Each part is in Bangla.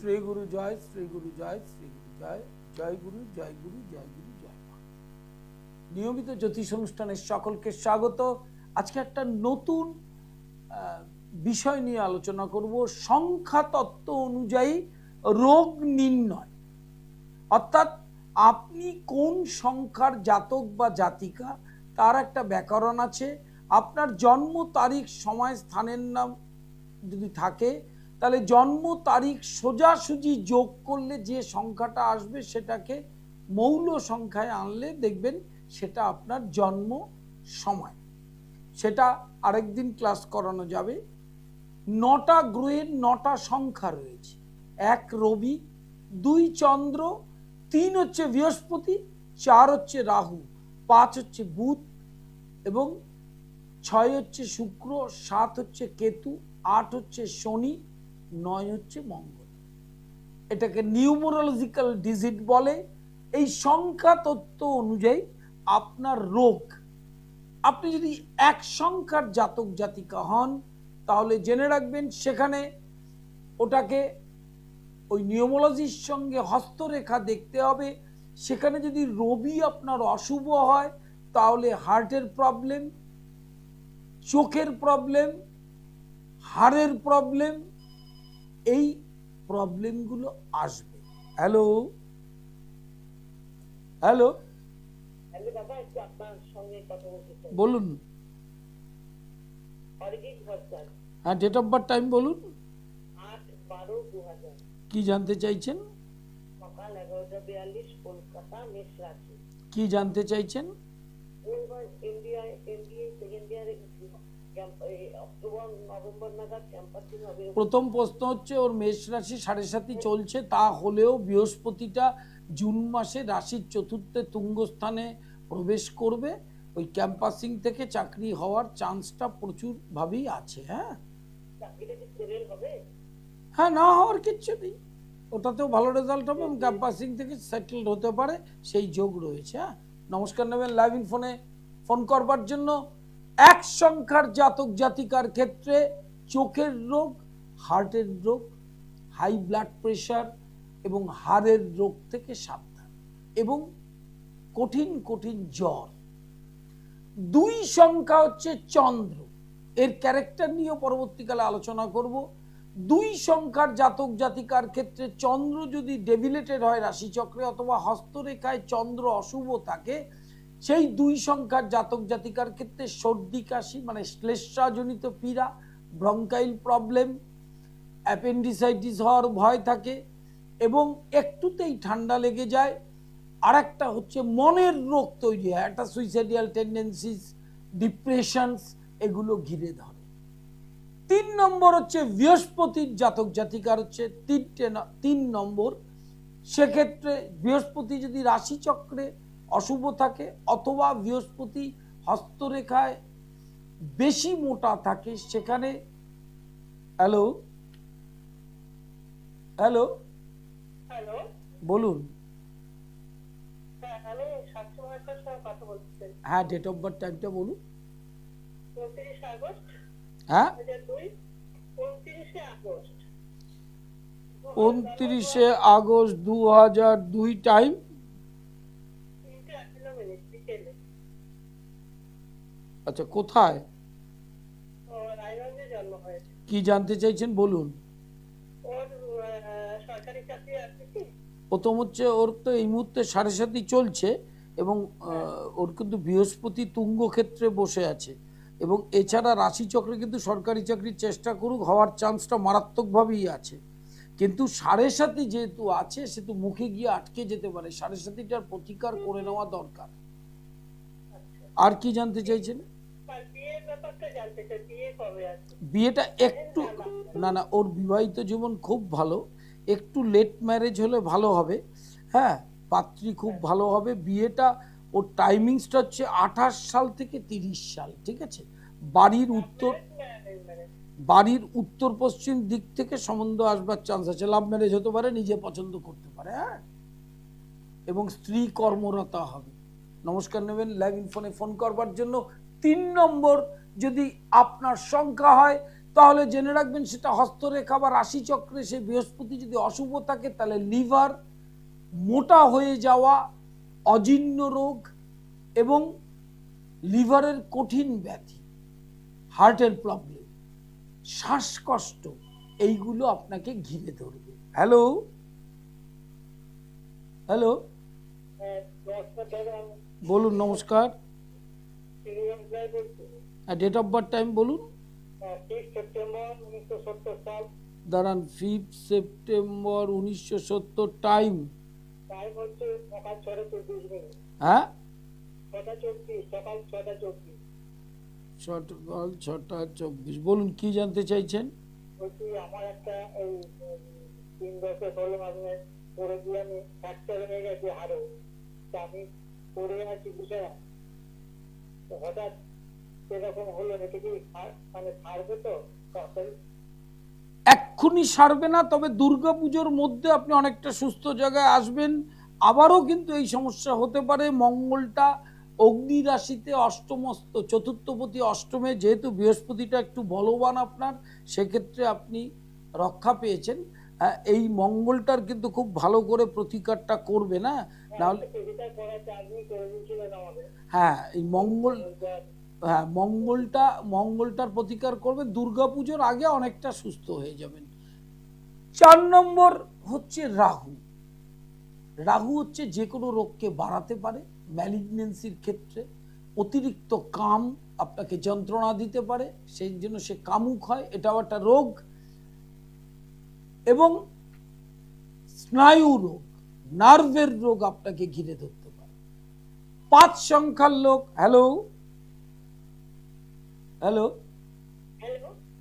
শ্রী গুরু জয়, শ্রী গুরু জয়, শ্রী গুরু জয়, জয় গুরু, জয় গুরু, জয় গুরু, জয় মা। নিয়মিত জ্যোতিষ অনুষ্ঠানে সকলকে স্বাগত। আজকে একটা নতুন বিষয় নিয়ে আলোচনা করব, সংখ্যা তত্ত্ব অনুযায়ী রোগ নির্ণয়। অর্থাৎ আপনি কোন সংখ্যার জাতক বা জাতিকা তার একটা ব্যাকরণ আছে। আপনার জন্ম তারিখ, সময়, স্থানের নাম যদি থাকে তাহলে জন্ম তারিখ সোজাসুজি যোগ করলে যে সংখ্যাটা আসবে সেটাকে মৌল সংখ্যায় আনলে দেখবেন সেটা আপনার জন্ম সময়। সেটা আরেকদিন ক্লাস করানো যাবে। 9টা গ্রহের 9টা সংখ্যা রয়েছে। 1 রবি, 2 চন্দ্র, 3 হচ্ছে বৃহস্পতি, 4 হচ্ছে রাহু, 5 হচ্ছে বুধ এবং 6 হচ্ছে শুক্র, 7 হচ্ছে কেতু, 8 হচ্ছে শনি, 9 হচ্ছে মঙ্গল। এটাকে নিউমেরোলজিক্যাল ডিজিট বলে। এই সংখ্যা তত্ত্ব অনুযায়ী আপনার রোগ, আপনি যদি 1 সংখ্যার জাতক জাতিকা হন তাহলে জেনে রাখবেন সেখানে ওটাকে ওই নিউমেরোলজির সঙ্গে হস্তরেখা দেখতে হবে। সেখানে যদি রবি আপনার অশুভ হয় তাহলে হার্টের প্রবলেম, চোখের প্রবলেম, হাড়ের প্রবলেম, এই প্রবলেমগুলো আসবে। হ্যালো হ্যালো, বলুন। হ্যাঁ, ডেট অফ বার্থ, টাইম বলুন। কি জানতে চাইছেন? সকাল 11:42 কলকাতা, মেষ রাশি। কি জানতে চাইছেন? প্রথম প্রশ্ন হচ্ছে ওর মেষ রাশি 7.5 চলছে, তা হলেও বৃহস্পতিটা জুন মাসে রাশির চতুর্থে তুঙ্গস্থানে প্রবেশ করবে। ওই ক্যাম্পাসিং থেকে চাকরি হওয়ার চান্সটা প্রচুর ভাবেই আছে। হ্যাঁ হ্যাঁ, না হওয়ার কিচ্ছু নেই, ওটাতেও ভালো রেজাল্ট হবে এবং ক্যাম্পাসিং থেকে সেটেলড হতে পারে, সেই যোগ রয়েছে। হ্যাঁ, নমস্কার নেবেন লাইভ ইন ফোনে ফোন করবার জন্য। 1 সংখ্যার জাতক জাতিকার ক্ষেত্রে চোখের রোগ, হার্টের রোগ, হাই ব্লাড প্রেশার এবং হাড়ের রোগ থেকে সাবধান এবং কঠিন কঠিন জ্বর। 2 সংখ্যা হচ্ছে চন্দ্র, এর ক্যারেক্টার নিয়ে পরবর্তীকালে আলোচনা করব। 2 সংখ্যার জাতক জাতিকার ক্ষেত্রে চন্দ্র যদি ডেভিলেটেড হয় রাশিচক্রে অথবা হস্তরেখায় চন্দ্র অশুভ থাকে, সেই 2 সংখ্যার জাতক জাতিকার ক্ষেত্রে সর্দি কাশি মানে শ্লেষ্মাজনিত পীড়া, ব্রঙ্কাইল প্রবলেম, অ্যাপেন্ডিসাইটিস হওয়ার ভয় থাকে এবং একটুতেই ঠান্ডা লেগে যায়। আরেকটা হচ্ছে মনের রোগ তৈরি হয়, একটা সুইসাইডিয়াল টেন্ডেন্সিস, ডিপ্রেশনস, এগুলো ঘিরে ধরে। 3 নম্বর হচ্ছে বৃহস্পতির জাতক জাতিকার হচ্ছে 3 নম্বর। সেক্ষেত্রে বৃহস্পতি যদি রাশিচক্রে অশুভ থাকে অথবা বৃহস্পতি হস্তরেখায় বেশি মোটা থাকে সেখানে হ্যালো হ্যালো হ্যালো, বলুন। আমি শাস্ত্রভাষার সঙ্গে কথা বলছি। হ্যাঁ, ডেট অফ বার্থ টাইমটা বলুন। 29 আগস্ট হ্যাঁ, 2002। 29 আগস্ট 2002 টাইম। বিকেলে। আচ্ছা, কোথায়, রায়গঞ্জে জন্ম হয়েছে। কি জানতে চাইছেন বলুন। ওর সরকারি চাকরি আছে কি? প্রথম হচ্ছে ওর তো এই মুহূর্তে 7.5 চলছে এবং ওর কিন্তু বৃহস্পতি তুঙ্গ ক্ষেত্রে বসে আছে এবং এছাড়া রাশিচক্রে কিন্তু সরকারি চাকরির চেষ্টা করুক, হওয়ার চান্সটা মারাত্মকভাবেই আছে। কিন্তু 7.5 যেহেতু আছে সেহেতু মুখে গিয়ে আটকে যেতে পারে, 7.5টার প্রতিকার করে নেওয়া দরকার। আর কি জানতে চাইছেন? বিয়ের ব্যাপারটা জানতে চাই, বিয়ে কবে আছে? বিয়েটা একটু, না ওর বিবাহিত জীবন খুব ভালো, একটু লেট ম্যারেজ হলে ভালো হবে। হ্যাঁ, পাত্রী খুব ভালো হবে। বিয়েটা ওর টাইমিংসটা হচ্ছে 28 সাল থেকে 30 সাল, ঠিক আছে? বাড়ির উত্তর পশ্চিম দিক থেকে সম্বন্ধ আসবার চান্স আছে। লাভ ম্যারেজ হতে পারে, নিজে পছন্দ করতে পারে। হ্যাঁ, এবং স্ত্রী কর্মরতা হবে। নমস্কার নেবেন লাইভ ইন ফোনে ফোন করবার জন্য। 3 নম্বর যদি আপনার সংখ্যা হয় তাহলে জেনে রাখবেন সেটা হস্তরেখা বা রাশিচক্রে সে বৃহস্পতি যদি অশুভ থাকে তাহলে লিভার, মোটা হয়ে যাওয়া, অজীর্ণ রোগ এবং লিভারের কঠিন ব্যাধি, হার্টের প্রবলেম, শ্বাসকষ্ট, এইগুলো আপনাকে ঘিরে ধরবে। হ্যালো হ্যালো, বলুন। নমস্কার। ডেট অফ বার্থ টাইম বলুন। দাঁড়ান, 5 সেপ্টেম্বর 1970। টাইম? হ্যাঁ, সকাল 6:24। বলুন, কি জানতে চাইছেন? আমার একটা এই 3 বছর হলো আমি পড়ে গিয়ে আমি ফ্র্যাকচার হয়ে গেছি হাড়ে। আমি পড়ে আছি বিছানা, হঠাৎ এরকম হলো, এটা কি মানে ছাড়বে তো? এক্ষুনি সারবে না, তবে দুর্গাপুজোর মধ্যে আপনি অনেকটা সুস্থ জায়গায় আসবেন। আবারও কিন্তু এই সমস্যা হতে পারে। মঙ্গলটা অগ্নি রাশিতে অষ্টমস্ত, চতুর্থপতি অষ্টমে, যেহেতু বৃহস্পতিটা একটু বলবান আপনার, সেক্ষেত্রে আপনি রক্ষা পেয়েছেন। এই মঙ্গলটার কিন্তু খুব ভালো করে প্রতিকারটা করবে না, নাহলে হ্যাঁ এই মঙ্গলটার প্রতিকার করবে। দুর্গাপুজোর আগে অনেকটা সুস্থ হয়ে যাবেন। 4 নম্বর হচ্ছে রাহু। রাহু হচ্ছে যে কোনো রোগকে বাড়াতে পারে। ম্যালিগনেন্সির ক্ষেত্রে অতিরিক্ত কাম আপনাকে যন্ত্রণা দিতে পারে, সেই জন্য সে কামুক হয়, এটাও একটা রোগ। এবং স্নায়ু রোগ, নার্ভের রোগ আপনাকে ঘিরে ধরতে পারে। 5 সংখ্যার লোক। হ্যালো হ্যালো,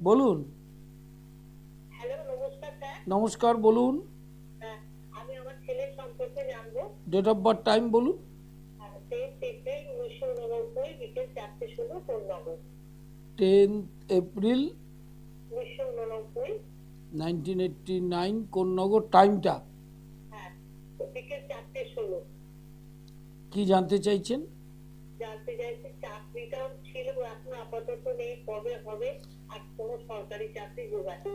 বলুন। নমস্কার, বলুন। আমি আমার ছেলের সম্পর্কে জানবো। ডেট অফ বার্থ টাইম বলুন। 10 এপ্রিল 1989। কোন নগর? টাইমটা কি জানতে চাইছেন? জানতে চাইছি চাকরিটা ছিল, এখন আপাতত নেই, কবে হবে আর কোন সরকারি চাকরি যোগাছে?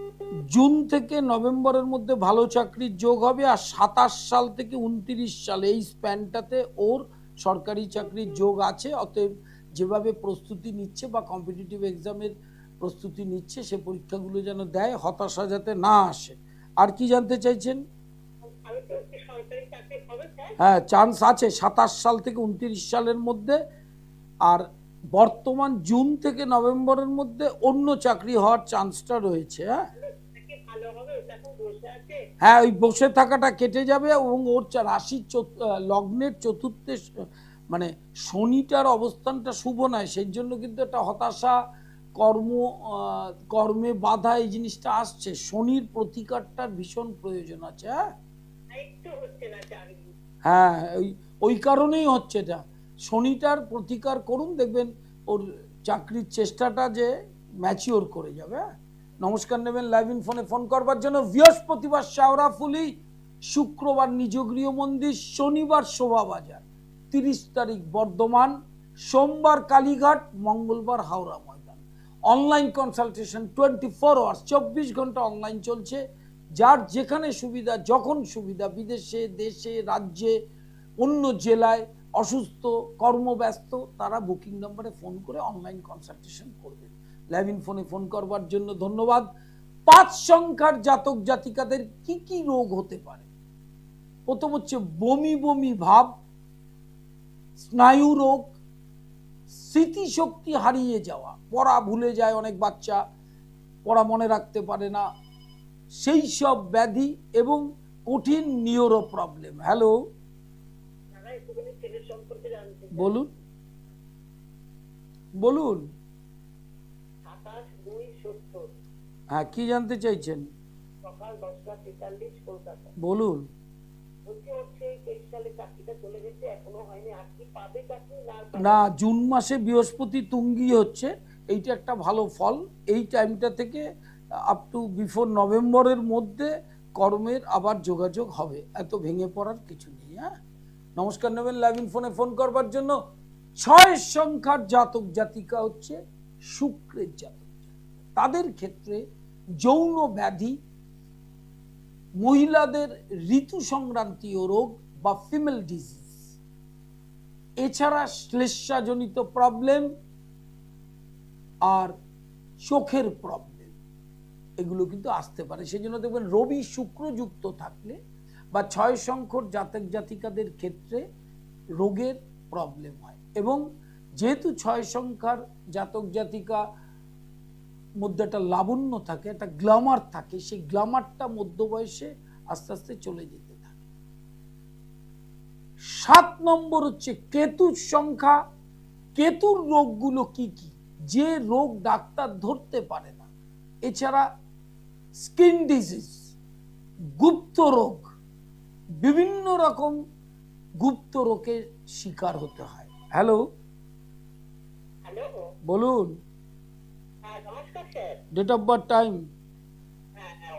জুন থেকে নভেম্বরের মধ্যে ভালো চাকরির যোগ হবে, আর 27 সাল থেকে 29 সাল এই স্প্যানটাতে ওর সরকারি চাকরির যোগ আছে। অতএব যেভাবে প্রস্তুতি নিচ্ছে বা কম্পিটিটিভ এক্সামের প্রস্তুতি নিচ্ছে, সে পরীক্ষাগুলো যেন দেয়, হতাশা যাতে না আসে। আর কি জানতে চাইছেন? হ্যাঁ, চান্স আছে 27 সাল থেকে 29 সালের মধ্যে। আর বর্তমান জুন থেকে নভেম্বরের মধ্যে অন্য চাকরি হওয়ার চান্সটা রয়েছে। হ্যাঁ, ওই বসে থাকাটা কেটে যাবে। এবং ওর রাশির লগ্নের চতুর্থে মানে শনিটার অবস্থানটা শুভ নয়, সেই জন্য কিন্তু একটা হতাশা, কর্মে বাধা, এই জিনিসটা আসছে। শনির প্রতিকারটার ভীষণ প্রয়োজন আছে। হ্যাঁ, ওই কারণেই হচ্ছে এটা। শনিটার প্রতিকার করুন, দেখবেন ওর চাকরির চেষ্টাটা যে ম্যাচিওর করে যাবে। নমস্কার নেবেন লাইভ ইন ফোনে ফোন করবার জন্য। বৃহস্পতিবার শাওরাফুলি, শুক্রবার নিজ গৃহ মন্দির, শনিবার শোভাবাজার, 30 তারিখ বর্ধমান, সোমবার কালীঘাট, মঙ্গলবার Howrah Maidan. Online consultation 24 hours, 24 ঘন্টা অনলাইন চলছে। যার যেখানে সুবিধা, যখন সুবিধা, বিদেশে, দেশে, রাজ্যে, অন্য জেলায়, অসুস্থ, কর্মব্যস্ত, তারা বুকিং নম্বরে ফোন করে অনলাইন কনসালটেশন করবেন। লাইভ ইন ফোনে ফোন করবার জন্য ধন্যবাদ। 5 সংখ্যার জাতক জাতিকাদের কি কি রোগ হতে পারে? প্রথম হচ্ছে বমি বমি ভাব, স্নায়ু রোগ, স্মৃতিশক্তি হারিয়ে যাওয়া, পড়া ভুলে যায় অনেক বাচ্চা, পড়া মনে রাখতে পারে না, সেই সব ব্যাধি এবং কঠিন নিউরো প্রবলেম। হ্যালো, বলুন বলুন। হ্যাঁ, কি জানতে চাইছেন? বলুন। না, জুন মাসে বৃহস্পতি তুঙ্গি হচ্ছে, এইটা একটা ভালো ফল। এই টাইমটা থেকে আপ টু বিফোর নভেম্বরের মধ্যে কর্মের আবার যোগাযোগ হবে, এত ভেঙে পড়ার কিছু নেই। হ্যাঁ, নমস্কার নেবেন লাইভ ইন ফোনে ফোন করবার জন্য। 6 সংখ্যার জাতক জাতিকা হচ্ছে শুক্রের জাতক। তাদের ক্ষেত্রে যৌন ব্যাধি, মহিলাদের ঋতু সংক্রান্তীয় রোগ বা ফিমেল ডিজিজ, এছাড়া শ্লেষ্মাজনিত প্রবলেম আর চোখের প্রবলেম, এগুলো কিন্তু আসতে পারে। সেই জন্য দেখবেন রবি শুক্র যুক্ত থাকলে বা 6 সংখ্যক জাতক জাতিকাদের ক্ষেত্রে রোগের প্রবলেম হয়। এবং যেহেতু 6 সংখ্যার জাতক জাতিকা মধ্যে একটা লাবণ্য থাকে, একটা গ্ল্যামার থাকে, সেই গ্ল্যামারটা মধ্য বয়সে আস্তে আস্তে চলে যেতে থাকে। 7 নম্বর হচ্ছে কেতুর সংখ্যা। কেতুর রোগগুলো কি কি, যে রোগ ডাক্তার ধরতে পারে না, এছাড়া স্কিন ডিজিজ, গুপ্ত রোগ, বিভিন্ন রকম গুপ্ত রোগের শিকার হতে হয়। হ্যালো, হ্যালো, বলুন। নমস্কার sir. Date of birth, time.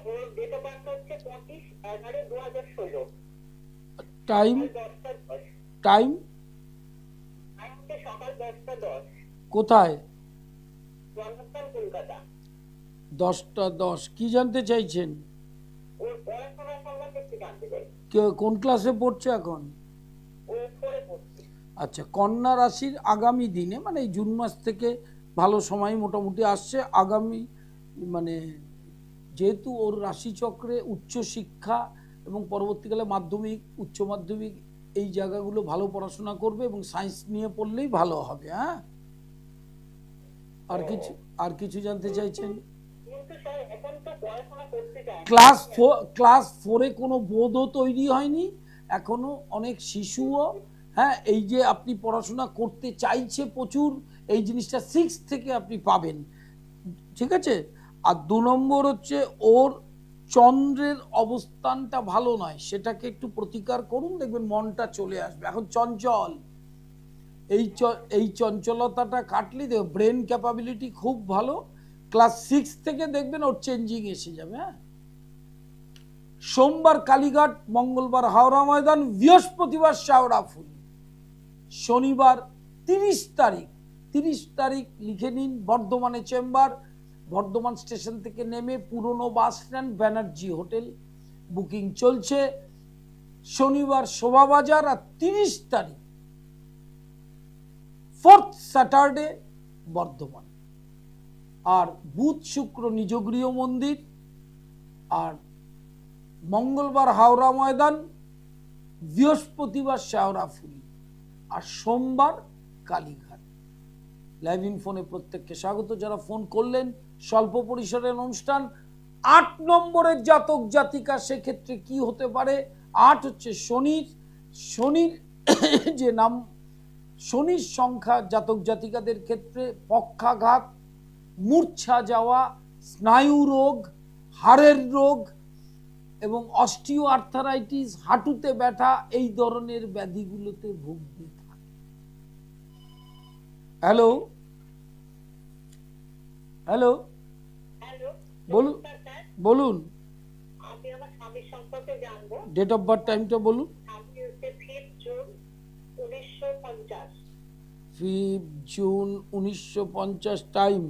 ওর ডেট অফ বার্থ হচ্ছে 25/11/2016। টাইম, 10:10। টাইম, টাইম হচ্ছে সকাল 10:10। কোথায়? জন্মস্থান কলকাতা। 10টা 10। কি জানতে চাইছেন? ওর পড়াশোনা সম্বন্ধে একটু জানতে চাই। কোন ক্লাসে পড়ছে এখন? ও 4-এ পড়ছে। আচ্ছা, কন্যা রাশির আগামী দিনে, মানে এই জুন মাস থেকে ভালো সময় মোটামুটি আসছে। আগামী মানে যেহেতু ওর রাশিচক্রে উচ্চশিক্ষা এবং পরবর্তীকালে মাধ্যমিক, উচ্চ মাধ্যমিক, এই জায়গাগুলো ভালো পড়াশোনা করবে এবং সায়েন্স নিয়ে পড়লেই ভালো হবে। হ্যাঁ, আর কিছু জানতে চাইছেন? কিন্তু স্যার এখন তো পড়াশোনা করতে চায় না। ক্লাস 4-এ কোনো বোধও তৈরি হয়নি এখনো, অনেক শিশুও। হ্যাঁ, এই যে আপনি পড়াশোনা করতে চাইছে প্রচুর, এই জিনিসটা 6 থেকে আপনি পাবেন। ঠিক আছে। আর 2 নম্বর হচ্ছে ওর চন্দ্রের অবস্থানটা ভালো নয়, সেটাকে একটু প্রতিকার করুন, দেখবেন মনটা চলে আসবে। এখন চঞ্চল, এই চঞ্চলতাটা কাটলে দেখো ব্রেন ক্যাপাবিলিটি খুব ভালো। ক্লাস 6 থেকে দেখবেন ওর চেঞ্জিং এসে যাবে। হ্যাঁ, সোমবার কালীঘাট, মঙ্গলবার হাওড়া ময়দান, বৃহস্পতিবার শাওড়াফুল, শনিবার 30 তারিখ লিখে নিন বর্ধমানে চেম্বার, বর্ধমান স্টেশন থেকে নেমে পুরনো bus stand, Banerjee hotel, booking চলছে। শনিবার শোভাবাজার, আর 30 তারিখ 4th স্যাটারডে বর্ধমান। আর বুধ শুক্র নিজ গৃহ মন্দির, আর মঙ্গলবার হাওড়া ময়দান, বৃহস্পতিবার শেওড়াফুলি, আর সোমবার কালীঘাট। লাইভ ইন ফোনে প্রত্যেককে স্বাগত। যারা ফোন করলেন, স্বল্প পরিসরের অনুষ্ঠান। 8 নম্বরের জাতক জাতিকা, সেক্ষেত্রে কি হতে পারে? 8 হচ্ছে শনির যে নাম, শনির সংখ্যা জাতক জাতিকাদের ক্ষেত্রে পক্ষাঘাত, মূর্ছা যাওয়া, স্নায়ু রোগ, হাড়ের রোগ এবং অস্টিও আর্থারাইটিস, হাঁটুতে ব্যথা, এই ধরনের ব্যাধিগুলোতে ভুগতে থাকে। হ্যালো, হ্যালো, বলুন, বলুন। আমি আমার স্বামীর সম্পর্কে জানবো। ডেট অফ বার্থ, টাইমটা বলুন। স্বামী হচ্ছে 5 জুন 1950। 5 June 1950, time.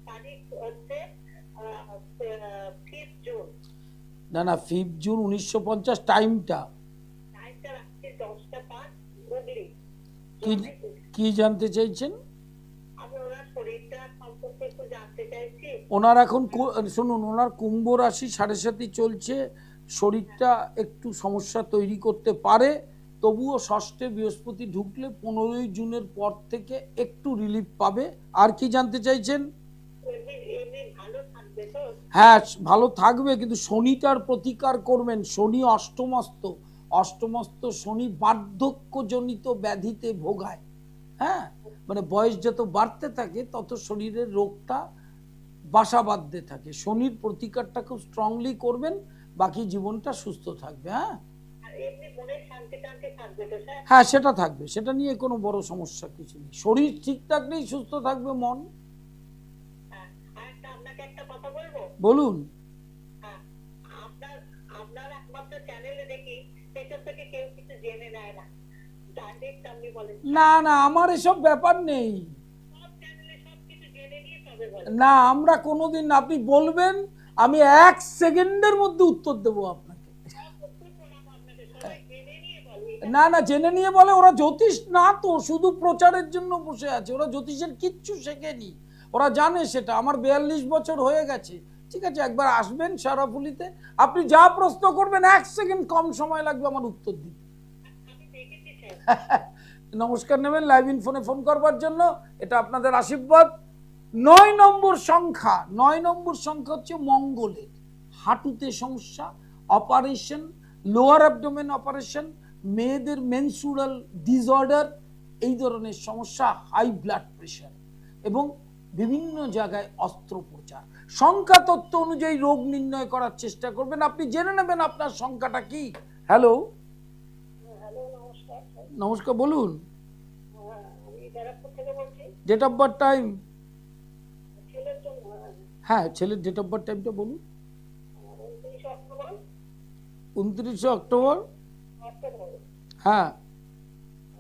তারিখ হচ্ছে 5 জুন। না, 5 জুন 1950, টাইমটা। টাইমটা রাত্রি 10:05 হুগলি। কি জানতে চাইছেন? আমি ওনার শরীরটা সম্পর্কে একটু জানতে চাইছি। ওনার এখন শুনুন, ওনার কুম্ভ রাশি 7.5 চলছে, শরীরটা একটু সমস্যা তৈরি করতে পারে। তবুও ষষ্ঠে বৃহস্পতি ঢুকলে 15ই জুনের পর থেকে একটু রিলিফ পাবে। আর কি জানতে চাইছেন? এমনি ভালো থাকবে তো? হ্যাঁ, ভালো থাকবে, কিন্তু শনিটার প্রতিকার করবেন। শনি অষ্টমস্ত শনি বার্ধক্যজনিত ব্যাধিতে ভোগায়। হ্যাঁ, মানে বয়স যত বাড়তে থাকে তত শরীরের রোগটা বাসা বাঁধতে থাকে। শনির প্রতিকারটা খুব স্ট্রংলি করবেন, বাকি জীবনটা সুস্থ থাকবে। হ্যাঁ, এমনি মনের শান্তি টান্তি থাকবে তো স্যার? হ্যাঁ, সেটা থাকবে, সেটা নিয়ে কোনো বড় সমস্যা কিছু নেই। শরীর ঠিক থাকলেই সুস্থ থাকবে মন। আপনাকে একটা কথা বলবো? বলুন। আপনার একমাত্র চ্যানেলে দেখি পেছন থেকে কেউ কিছু জেনে নেয় না, ডাইরেক্ট আপনি বলেন। না, আমার এসব ব্যাপার নেই। সব চ্যানেলে সব কিছু জেনে নিয়ে তবে আমাদের বলে না, আমরা কোনোদিন, আপনি বলবেন আমি 1 সেকেন্ডের মধ্যে উত্তর দেবো আপনাকে। আপনাকে সবাই জেনে নিয়ে বলে না না, জেনে নিয়ে বলে ওরা জ্যোতিষ না তো, শুধু প্রচারের জন্য বসে আছে, ওরা জ্যোতিষের কিচ্ছু শেখেনি, ওরা জানে সেটা। আমার 42 বছর হয়ে গেছে। ঠিক আছে, একবার আসবেন সারাফুলিতে, আপনি যা প্রশ্ন করবেন 1 সেকেন্ড কম সময় লাগবে আমার উত্তর দিতে। আমি দেখেছি স্যার। নমস্কার নেবেন লাইভ ইন ফোনে ফোন করবার জন্য, এটা আপনাদের আশীর্বাদ। 9 নম্বর সংখ্যা, 9 নম্বর সংখ্যা হচ্ছে মঙ্গলের। হাঁটুতে সমস্যা, অপারেশন, লোয়ার অ্যাবডোমেন অপারেশন, মেয়েদের মেনস্ট্রুয়াল ডিসঅর্ডার, এই ধরনের সমস্যা, হাই ব্লাড প্রেশার এবং বিভিন্ন জায়গায় অস্ত্রোপচার। সংখ্যা তত্ত্ব অনুযায়ী রোগ নির্ণয় করার চেষ্টা করবেন। আপনি জেনে নেবেন আপনার সংখ্যাটা কি। হ্যালো, হ্যালো, নমস্কার স্যার। নমস্কার, বলুন। আমি ব্যারাকপুর থেকে বলছি। Date of birth, time. ছেলের জন্য হ্যাঁ, ছেলের ডেট অফ বার্থ, টাইমটা বলুন। 29 অক্টোবর 29 অক্টোবর। অক্টোবর হ্যাঁ,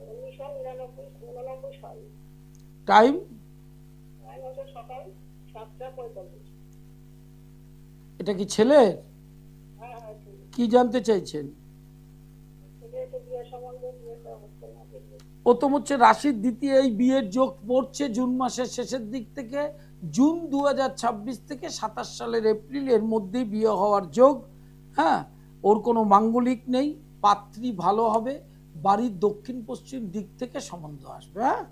1999 সাল। টাইম। টাইম হচ্ছে সকাল 7:45। এটা কি ছেলের? হ্যাঁ হ্যাঁ, ঠিক। কি জানতে চাইছেন? ছেলে একটু বিয়ের সম্বন্ধে বিয়েটা হচ্ছে না দেখি। প্রথম হচ্ছে রাশির দ্বিতীয়, এই বিয়ের যোগ পড়ছে জুন মাসের শেষের দিক থেকে, জুন 2026 থেকে 27 সালের এপ্রিল, এর মধ্যেই বিয়ে হওয়ার যোগ। হ্যাঁ, ওর কোনো মাঙ্গলিক নেই, পাত্রী ভালো হবে, বাড়ির দক্ষিণ পশ্চিম দিক থেকে সম্বন্ধ আসবে। হ্যাঁ,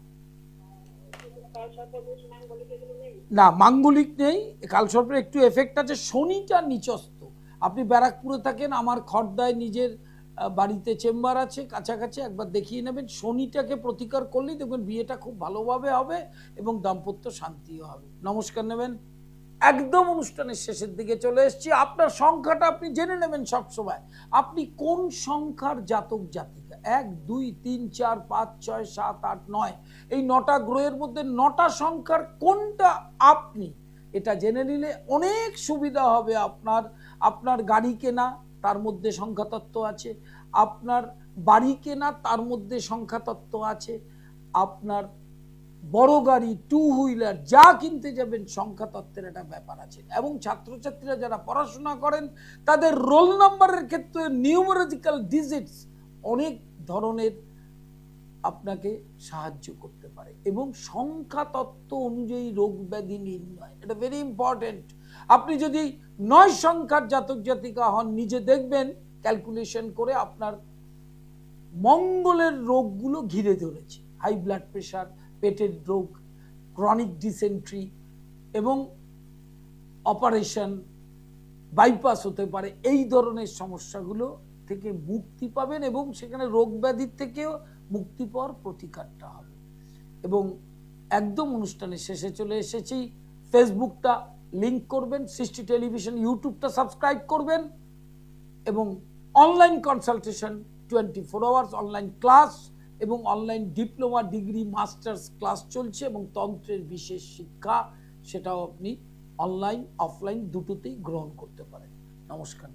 কাল সাথে বুঝ মাঙ্গলিক এগুলো নেই। না মাঙ্গলিক নেই, কালসর্পের একটু এফেক্ট আছে, শনিটা নিচস্থ। আপনি ব্যারাকপুরে থাকেন, আমার খড়দায় নিজের বাড়িতে চেম্বার আছে কাছাকাছি, একবার দেখিয়ে নেবেন। শনিটাকে প্রতিকার করলেই দেখবেন বিয়েটা খুব ভালোভাবে হবে এবং দাম্পত্য শান্তিও হবে। নমস্কার নেবেন। একদম অনুষ্ঠানের শেষের দিকে চলে এসেছি। আপনার সংখ্যাটা আপনি জেনে নেবেন সবসময়, আপনি কোন সংখ্যার জাতক জাতিকা। 1 2 3 4 5 6 7 8 9, এই 9টা গ্রহের মধ্যে 9টা সংখ্যার কোনটা আপনি, এটা জেনে নিলে অনেক সুবিধা হবে আপনার। আপনার গাড়ি কেনা, তার মধ্যে সংখ্যাতত্ত্ব আছে। আপনার বাড়ি কেনা, তার মধ্যে সংখ্যাতত্ত্ব আছে। আপনার বড় গাড়ি, 2 হুইলার যা কিনতে যাবেন, সংখ্যাতত্ত্বের একটা ব্যাপার আছে। এবং ছাত্রছাত্রীরা যারা পড়াশোনা করেন, তাদের রোল নাম্বারের ক্ষেত্রে নিউমেরিক্যাল ডিজিটস অনেক ধরনের আপনাকে সাহায্য করতে পারে। এবং সংখ্যাতত্ত্ব অনুযায়ী রোগ ব্যাধি নির্ণয়, এটা ভেরি ইম্পর্টেন্ট। আপনি যদি 9 সংখ্যার জাতক জাতিকা হন, নিজে দেখবেন ক্যালকুলেশন করে আপনার মঙ্গলের রোগগুলো ঘিরে ধরেছে। হাই ব্লাড প্রেশার, পেটের রোগ, ক্রনিক ডিসেন্ট্রি এবং অপারেশন, বাইপাস হতে পারে, এই ধরনের সমস্যাগুলো থেকে মুক্তি পাবেন এবং সেখানে রোগ ব্যাধির থেকেও মুক্তি পাওয়ার প্রতিকারটা হবে। এবং একদম অনুষ্ঠানের শেষে চলে এসেছি। ফেসবুকটা লিংক করবেন, সৃষ্টি টেলিভিশন ইউটিউবটা সাবস্ক্রাইব করবেন এবং online consultation 24 hours, online class এবং online diploma, degree, masters class চলছে এবং তন্ত্রের বিশেষ শিক্ষা, সেটাও আপনি অনলাইন অফলাইন দুটোতেই গ্রহণ করতে পারেন। নমস্কার।